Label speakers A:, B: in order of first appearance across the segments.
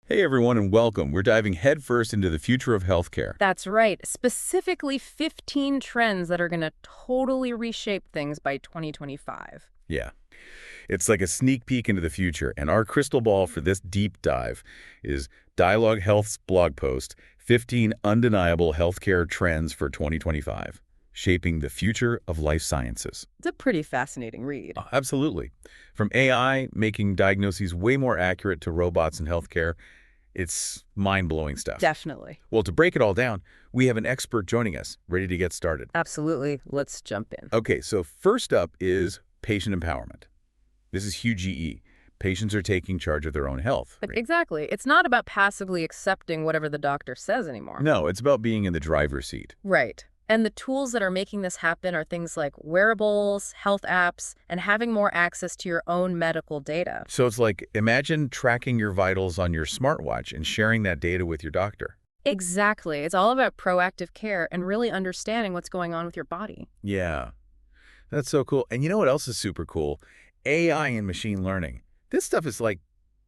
A: Hey everyone and welcome. We're diving headfirst into the future of healthcare.
B: That's right. Specifically 15 trends that are going to totally reshape things by 2025.
A: Yeah, it's like a sneak peek into the future, and our crystal ball for this deep dive is Dialogue Health's blog post, 15 Undeniable Healthcare Trends for 2025, Shaping the Future of Life Sciences.
B: It's a pretty fascinating read.
A: Absolutely. From AI making diagnoses way more accurate to robots in healthcare, it's mind-blowing stuff.
B: Definitely.
A: Well, to break it all down, we have an expert joining us, ready to get started.
B: Absolutely. Let's jump in.
A: Okay, so first up is patient empowerment. This is huge GE. Patients are taking charge of their own health.
B: Exactly. It's not about passively accepting whatever the doctor says anymore.
A: No, it's about being in the driver's seat.
B: Right. And the tools that are making this happen are things like wearables, health apps, and having more access to your own medical data.
A: So it's like, imagine tracking your vitals on your smartwatch and sharing that data with your doctor.
B: Exactly. It's all about proactive care and really understanding what's going on with your body.
A: Yeah, that's so cool. And you know what else is super cool? AI and machine learning. This stuff is like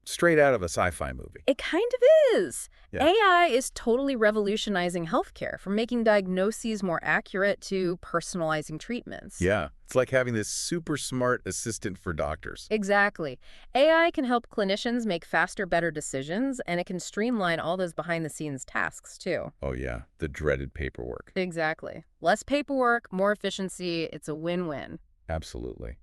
A: straight out of a sci-fi movie.
B: It kind of is.
A: Yeah.
B: AI is totally revolutionizing healthcare, from making diagnoses more accurate to personalizing treatments.
A: Yeah, it's like having this super smart assistant for doctors.
B: Exactly. AI can help clinicians make faster, better decisions, and it can streamline all those behind-the-scenes tasks, too.
A: Oh yeah, the dreaded paperwork.
B: Exactly. Less paperwork, more efficiency. It's a win-win.
A: Absolutely.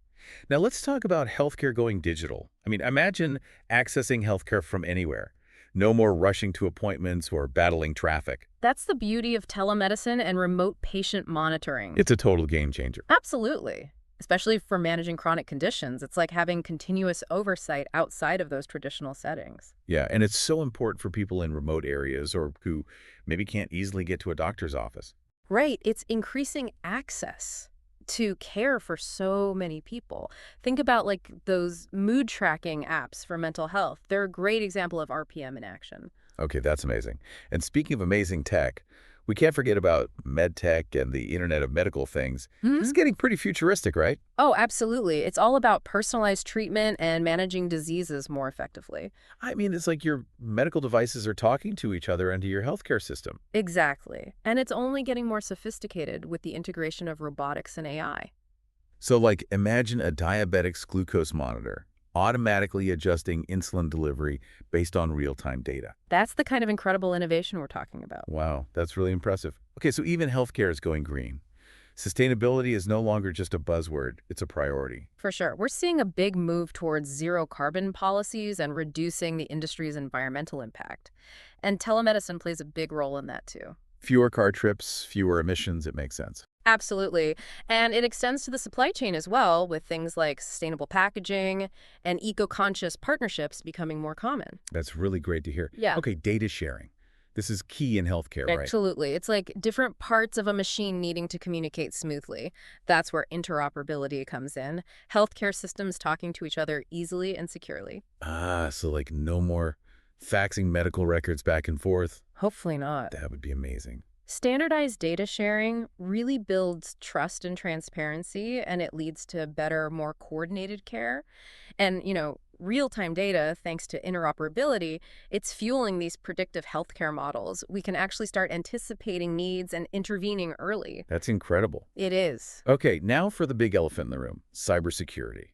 A: Now let's talk about healthcare going digital. I mean, imagine accessing healthcare from anywhere. No more rushing to appointments or battling traffic.
B: That's the beauty of telemedicine and remote patient monitoring.
A: It's a total game changer.
B: Absolutely. Especially for managing chronic conditions. It's like having continuous oversight outside of those traditional settings.
A: Yeah, and it's so important for people in remote areas or who maybe can't easily get to a doctor's office.
B: Right. It's increasing access to care for so many people. Think about like those mood tracking apps for mental health. They're a great example of RPM in action.
A: Okay, that's amazing. And speaking of amazing tech, we can't forget about med tech and the Internet of Medical Things. This is getting pretty futuristic, right?
B: Oh, absolutely. It's all about personalized treatment and managing diseases more effectively.
A: I mean, it's like your medical devices are talking to each other and to your healthcare system.
B: Exactly. And it's only getting more sophisticated with the integration of robotics and AI.
A: So like imagine a diabetic's glucose monitor automatically adjusting insulin delivery based on real-time data.
B: That's the kind of incredible innovation we're talking about.
A: Wow, that's really impressive. Okay, so even healthcare is going green. Sustainability is no longer just a buzzword, it's a priority.
B: For sure. We're seeing a big move towards zero carbon policies and reducing the industry's environmental impact. And telemedicine plays a big role in that too.
A: Fewer car trips, fewer emissions, it makes sense.
B: Absolutely. And it extends to the supply chain as well, with things like sustainable packaging and eco-conscious partnerships becoming more common.
A: That's really great to hear.
B: Yeah.
A: Okay, data sharing. This is key in healthcare, right?
B: Absolutely. It's like different parts of a machine needing to communicate smoothly. That's where interoperability comes in. Healthcare systems talking to each other easily and securely.
A: Ah, so like no more faxing medical records back and forth.
B: Hopefully not.
A: That would be amazing.
B: Standardized data sharing really builds trust and transparency, and it leads to better, more coordinated care. And, real-time data, thanks to interoperability, it's fueling these predictive healthcare models. We can actually start anticipating needs and intervening early.
A: That's incredible.
B: It is.
A: Okay, now for the big elephant in the room, cybersecurity.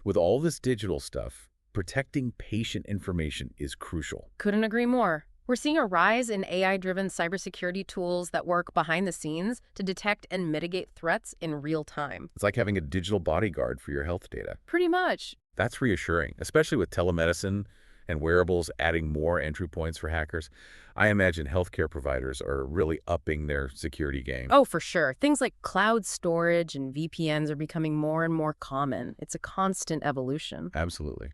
A: With all this digital stuff, protecting patient information is crucial.
B: Couldn't agree more. We're seeing a rise in AI-driven cybersecurity tools that work behind the scenes to detect and mitigate threats in real time.
A: It's like having a digital bodyguard for your health data.
B: Pretty much.
A: That's reassuring, especially with telemedicine and wearables adding more entry points for hackers. I imagine healthcare providers are really upping their security game.
B: Oh, for sure. Things like cloud storage and VPNs are becoming more and more common. It's a constant evolution.
A: Absolutely.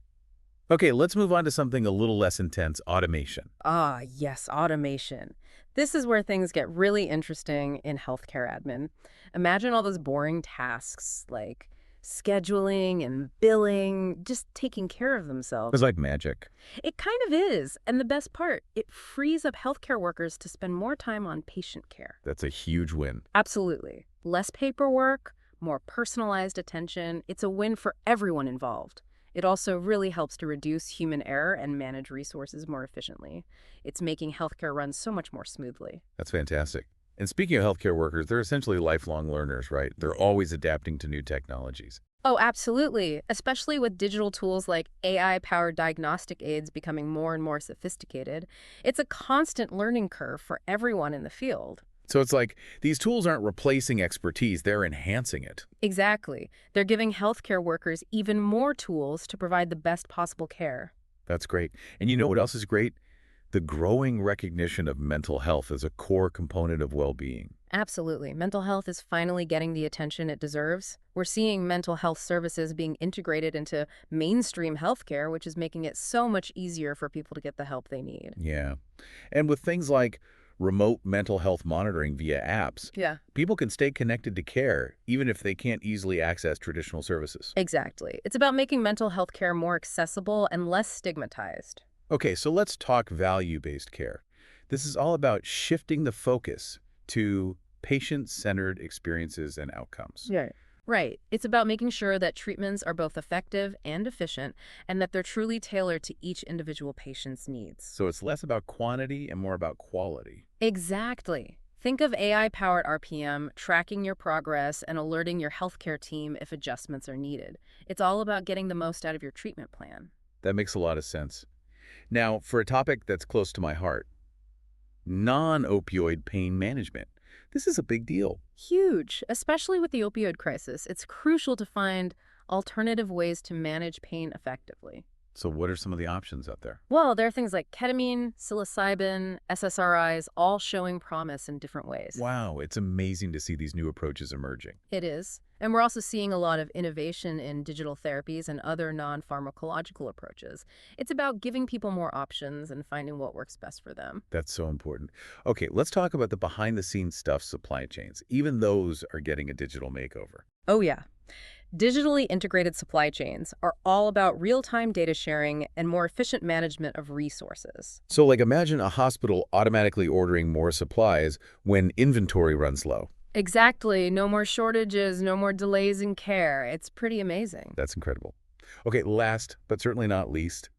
A: Okay, let's move on to something a little less intense, automation.
B: Ah, yes, automation. This is where things get really interesting in healthcare admin. Imagine all those boring tasks like scheduling and billing, just taking care of themselves.
A: It's like magic.
B: It kind of is. And the best part, it frees up healthcare workers to spend more time on patient care.
A: That's a huge win.
B: Absolutely. Less paperwork, more personalized attention. It's a win for everyone involved. It also really helps to reduce human error and manage resources more efficiently. It's making healthcare run so much more smoothly.
A: That's fantastic. And speaking of healthcare workers, they're essentially lifelong learners, right? They're always adapting to new technologies.
B: Oh, absolutely. Especially with digital tools like AI-powered diagnostic aids becoming more and more sophisticated. It's a constant learning curve for everyone in the field.
A: So it's like these tools aren't replacing expertise, they're enhancing it.
B: Exactly. They're giving healthcare workers even more tools to provide the best possible care.
A: That's great. And you know what else is great? The growing recognition of mental health as a core component of well-being.
B: Absolutely. Mental health is finally getting the attention it deserves. We're seeing mental health services being integrated into mainstream healthcare, which is making it so much easier for people to get the help they need.
A: Yeah. And with things like remote mental health monitoring via apps,
B: Yeah.
A: people can stay connected to care even if they can't easily access traditional services.
B: Exactly. It's about making mental health care more accessible and less stigmatized.
A: Okay, so let's talk value-based care. This is all about shifting the focus to patient-centered experiences and outcomes.
B: Yeah. Right. It's about making sure that treatments are both effective and efficient, and that they're truly tailored to each individual patient's needs.
A: So it's less about quantity and more about quality.
B: Exactly. Think of AI-powered RPM tracking your progress and alerting your healthcare team if adjustments are needed. It's all about getting the most out of your treatment plan.
A: That makes a lot of sense. Now, for a topic that's close to my heart, non-opioid pain management. This is a big deal.
B: Huge, especially with the opioid crisis. It's crucial to find alternative ways to manage pain effectively.
A: So what are some of the options out there?
B: Well, there are things like ketamine, psilocybin, SSRIs, all showing promise in different ways.
A: Wow, it's amazing to see these new approaches emerging.
B: It is. And we're also seeing a lot of innovation in digital therapies and other non-pharmacological approaches. It's about giving people more options and finding what works best for them.
A: That's so important. Okay, let's talk about the behind-the-scenes stuff, supply chains. Even those are getting a digital makeover.
B: Oh, yeah. Digitally integrated supply chains are all about real-time data sharing and more efficient management of resources.
A: So like imagine a hospital automatically ordering more supplies when inventory runs low.
B: Exactly. No more shortages, no more delays in care. It's pretty amazing.
A: That's incredible. Okay, last but certainly not least,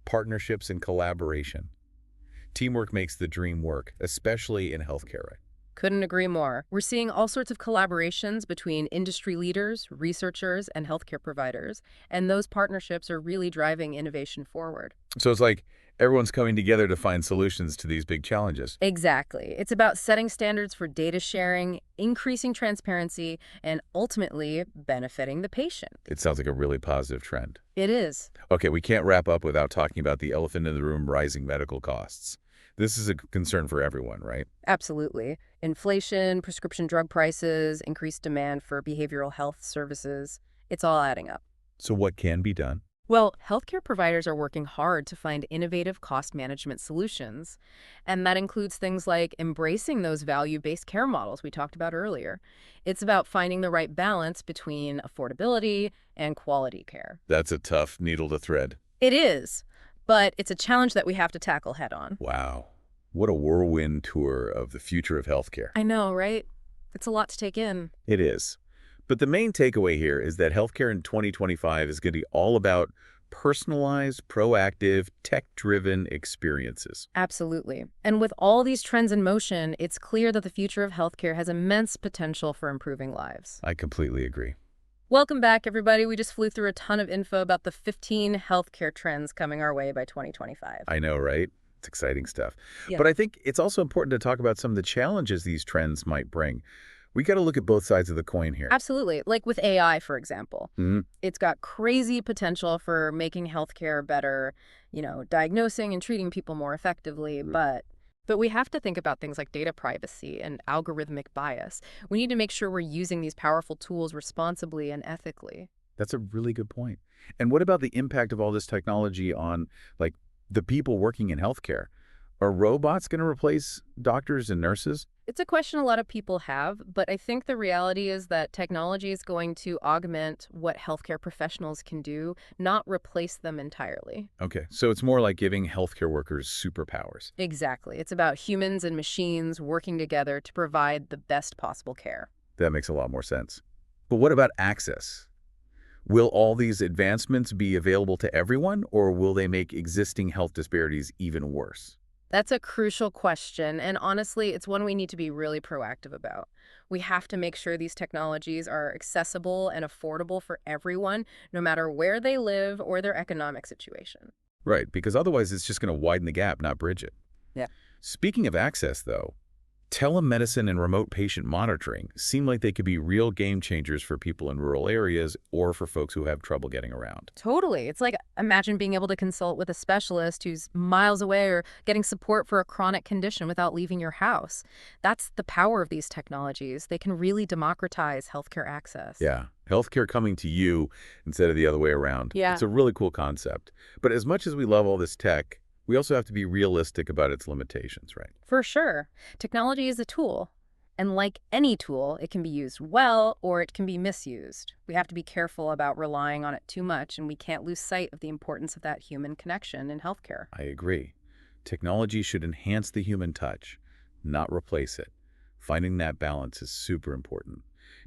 A: partnerships and collaboration. Teamwork makes the dream work, especially in healthcare, right?
B: Couldn't agree more. We're seeing all sorts of collaborations between industry leaders, researchers, and healthcare providers, and those partnerships are really driving innovation forward.
A: So it's like everyone's coming together to find solutions to these big challenges.
B: Exactly. It's about setting standards for data sharing, increasing transparency, and ultimately benefiting the patient.
A: It sounds like a really positive trend.
B: It is.
A: Okay, we can't wrap up without talking about the elephant in the room, rising medical costs. This is a concern for everyone, right?
B: Absolutely. Inflation, prescription drug prices, increased demand for behavioral health services, it's all adding up.
A: So what can be done?
B: Well, healthcare providers are working hard to find innovative cost management solutions, and that includes things like embracing those value-based care models we talked about earlier. It's about finding the right balance between affordability and quality care.
A: That's a tough needle to thread.
B: It is, but it's a challenge that we have to tackle head-on.
A: Wow. What a whirlwind tour of the future of healthcare.
B: I know, right? It's a lot to take in.
A: It is. But the main takeaway here is that healthcare in 2025 is going to be all about personalized, proactive, tech-driven experiences.
B: Absolutely. And with all these trends in motion, it's clear that the future of healthcare has immense potential for improving lives.
A: I completely agree.
B: Welcome back, everybody. We just flew through a ton of info about the 15 healthcare trends coming our way by 2025.
A: I know, right? It's exciting stuff.
B: Yeah.
A: But I think it's also important to talk about some of the challenges these trends might bring. We got to look at both sides of the coin here.
B: Absolutely. Like with AI, for example.
A: Mhm.
B: It's got crazy potential for making healthcare better, diagnosing and treating people more effectively, but we have to think about things like data privacy and algorithmic bias. We need to make sure we're using these powerful tools responsibly and ethically.
A: That's a really good point. And what about the impact of all this technology on, like, the people working in healthcare? Are robots going to replace doctors and nurses?
B: It's a question a lot of people have, but I think the reality is that technology is going to augment what healthcare professionals can do, not replace them entirely.
A: Okay, so it's more like giving healthcare workers superpowers.
B: Exactly. It's about humans and machines working together to provide the best possible care.
A: That makes a lot more sense. But what about access? Will all these advancements be available to everyone, or will they make existing health disparities even worse?
B: That's a crucial question, and honestly, it's one we need to be really proactive about. We have to make sure these technologies are accessible and affordable for everyone, no matter where they live or their economic situation.
A: Right, because otherwise it's just going to widen the gap, not bridge it.
B: Yeah.
A: Speaking of access, though, telemedicine and remote patient monitoring seem like they could be real game changers for people in rural areas or for folks who have trouble getting around.
B: Totally. It's like imagine being able to consult with a specialist who's miles away or getting support for a chronic condition without leaving your house. That's the power of these technologies. They can really democratize healthcare access.
A: Yeah, healthcare coming to you instead of the other way around.
B: Yeah.
A: It's a really cool concept. But as much as we love all this tech, we also have to be realistic about its limitations, right?
B: For sure. Technology is a tool. And like any tool, it can be used well or it can be misused. We have to be careful about relying on it too much, and we can't lose sight of the importance of that human connection in healthcare.
A: I agree. Technology should enhance the human touch, not replace it. Finding that balance is super important.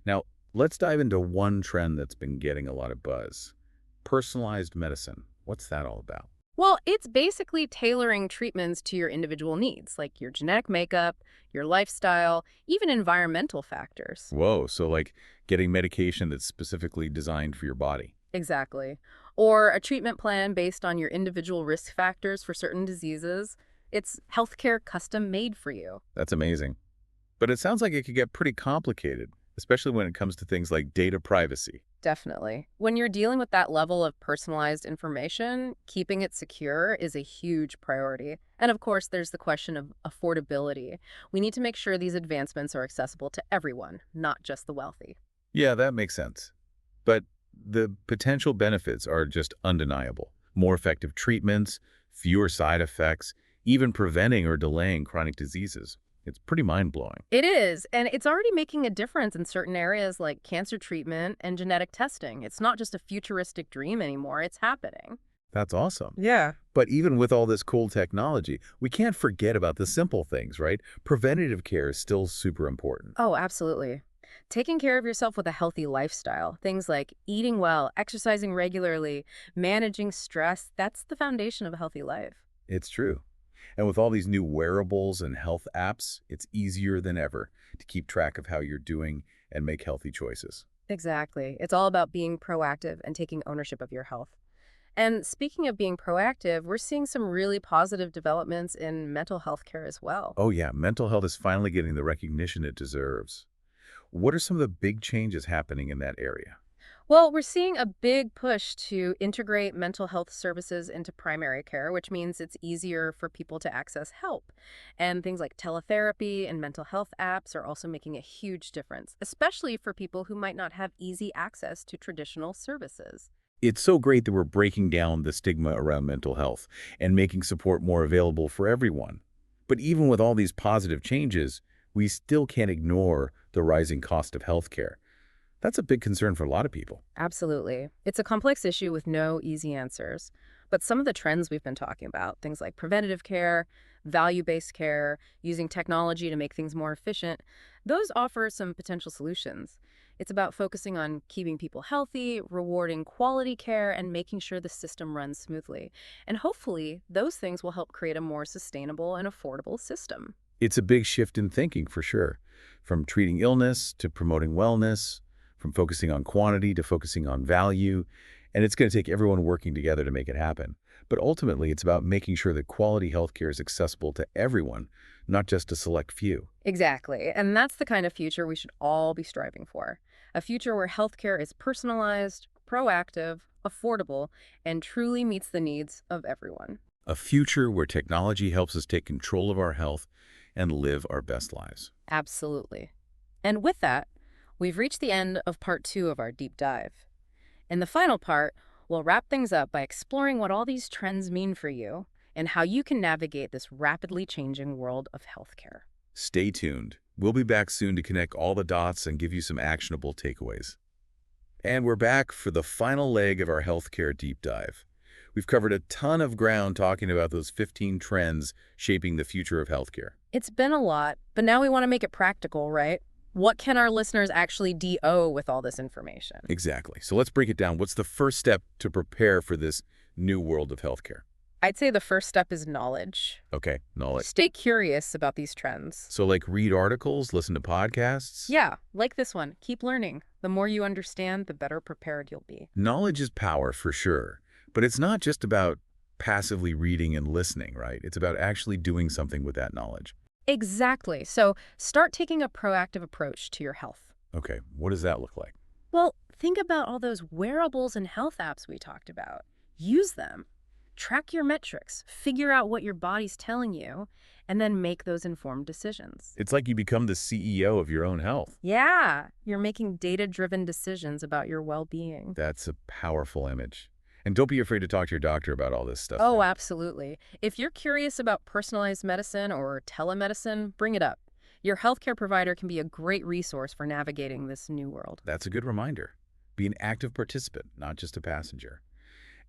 A: Now, let's dive into one trend that's been getting a lot of buzz. Personalized medicine. What's that all about?
B: Well, it's basically tailoring treatments to your individual needs, like your genetic makeup, your lifestyle, even environmental factors.
A: Whoa, so like getting medication that's specifically designed for your body.
B: Exactly. Or a treatment plan based on your individual risk factors for certain diseases. It's healthcare custom made for you.
A: That's amazing. But it sounds like it could get pretty complicated, especially when it comes to things like data privacy.
B: Definitely. When you're dealing with that level of personalized information, keeping it secure is a huge priority. And of course, there's the question of affordability. We need to make sure these advancements are accessible to everyone, not just the wealthy.
A: Yeah, that makes sense. But the potential benefits are just undeniable. More effective treatments, fewer side effects, even preventing or delaying chronic diseases. It's pretty mind-blowing.
B: It is, and it's already making a difference in certain areas like cancer treatment and genetic testing. It's not just a futuristic dream anymore, it's happening.
A: That's awesome.
B: Yeah.
A: But even with all this cool technology, we can't forget about the simple things, right? Preventative care is still super important.
B: Oh, absolutely. Taking care of yourself with a healthy lifestyle, things like eating well, exercising regularly, managing stress, that's the foundation of a healthy life.
A: It's true. And with all these new wearables and health apps, it's easier than ever to keep track of how you're doing and make healthy choices.
B: Exactly. It's all about being proactive and taking ownership of your health. And speaking of being proactive, we're seeing some really positive developments in mental health care as well.
A: Oh yeah, mental health is finally getting the recognition it deserves. What are some of the big changes happening in that area?
B: Well, we're seeing a big push to integrate mental health services into primary care, which means it's easier for people to access help. And things like teletherapy and mental health apps are also making a huge difference, especially for people who might not have easy access to traditional services.
A: It's so great that we're breaking down the stigma around mental health and making support more available for everyone. But even with all these positive changes, we still can't ignore the rising cost of healthcare. That's a big concern for a lot of people.
B: Absolutely. It's a complex issue with no easy answers. But some of the trends we've been talking about, things like preventative care, value-based care, using technology to make things more efficient, those offer some potential solutions. It's about focusing on keeping people healthy, rewarding quality care, and making sure the system runs smoothly. And hopefully, those things will help create a more sustainable and affordable system.
A: It's a big shift in thinking for sure, from treating illness to promoting wellness, from focusing on quantity to focusing on value, and it's going to take everyone working together to make it happen. But ultimately, it's about making sure that quality healthcare is accessible to everyone, not just a select few.
B: Exactly. And that's the kind of future we should all be striving for. A future where healthcare is personalized, proactive, affordable, and truly meets the needs of everyone.
A: A future where technology helps us take control of our health and live our best lives.
B: Absolutely. And with that, we've reached the end of part 2 of our deep dive. In the final part, we'll wrap things up by exploring what all these trends mean for you and how you can navigate this rapidly changing world of healthcare.
A: Stay tuned. We'll be back soon to connect all the dots and give you some actionable takeaways. And we're back for the final leg of our healthcare deep dive. We've covered a ton of ground talking about those 15 trends shaping the future of healthcare.
B: It's been a lot, but now we want to make it practical, right? What can our listeners actually do with all this information?
A: Exactly. So let's break it down. What's the first step to prepare for this new world of healthcare?
B: I'd say the first step is knowledge.
A: Okay, knowledge.
B: Stay curious about these trends.
A: So like read articles, listen to podcasts?
B: Yeah, like this one. Keep learning. The more you understand, the better prepared you'll be.
A: Knowledge is power for sure, but it's not just about passively reading and listening, right? It's about actually doing something with that knowledge.
B: Exactly. So start taking a proactive approach to your health.
A: Okay, what does that look like?
B: Well, think about all those wearables and health apps we talked about. Use them. Track your metrics, figure out what your body's telling you, and then make those informed decisions.
A: It's like you become the CEO of your own health.
B: Yeah, you're making data-driven decisions about your well-being.
A: That's a powerful image. And don't be afraid to talk to your doctor about all this stuff.
B: Oh,
A: man.
B: absolutely. If you're curious about personalized medicine or telemedicine, bring it up. Your healthcare provider can be a great resource for navigating this new world.
A: That's a good reminder. Be an active participant, not just a passenger.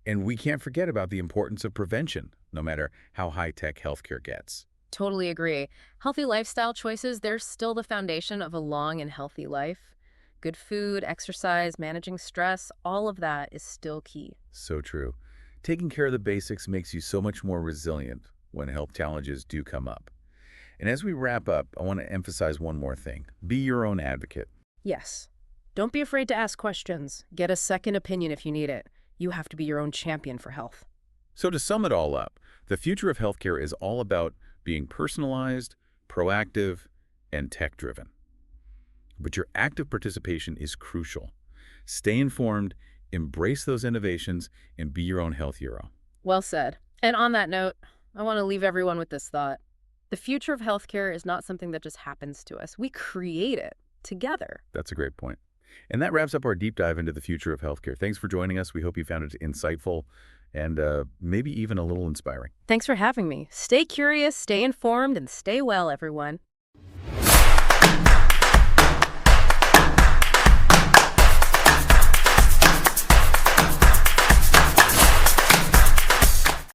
A: And we can't forget about the importance of prevention, no matter how high-tech healthcare gets.
B: Totally agree. Healthy lifestyle choices, they're still the foundation of a long and healthy life. Good food, exercise, managing stress, all of that is still key.
A: So true. Taking care of the basics makes you so much more resilient when health challenges do come up. And as we wrap up, I want to emphasize one more thing. Be your own advocate.
B: Yes. Don't be afraid to ask questions. Get a second opinion if you need it. You have to be your own champion for health.
A: So to sum it all up, the future of healthcare is all about being personalized, proactive, and tech-driven. But your active participation is crucial. Stay informed, embrace those innovations, and be your own health hero.
B: Well said. And on that note, I want to leave everyone with this thought. The future of healthcare is not something that just happens to us. We create it together.
A: That's a great point. And that wraps up our deep dive into the future of healthcare. Thanks for joining us. We hope you found it insightful and maybe even a little inspiring.
B: Thanks for having me. Stay curious, stay informed, and stay well, everyone.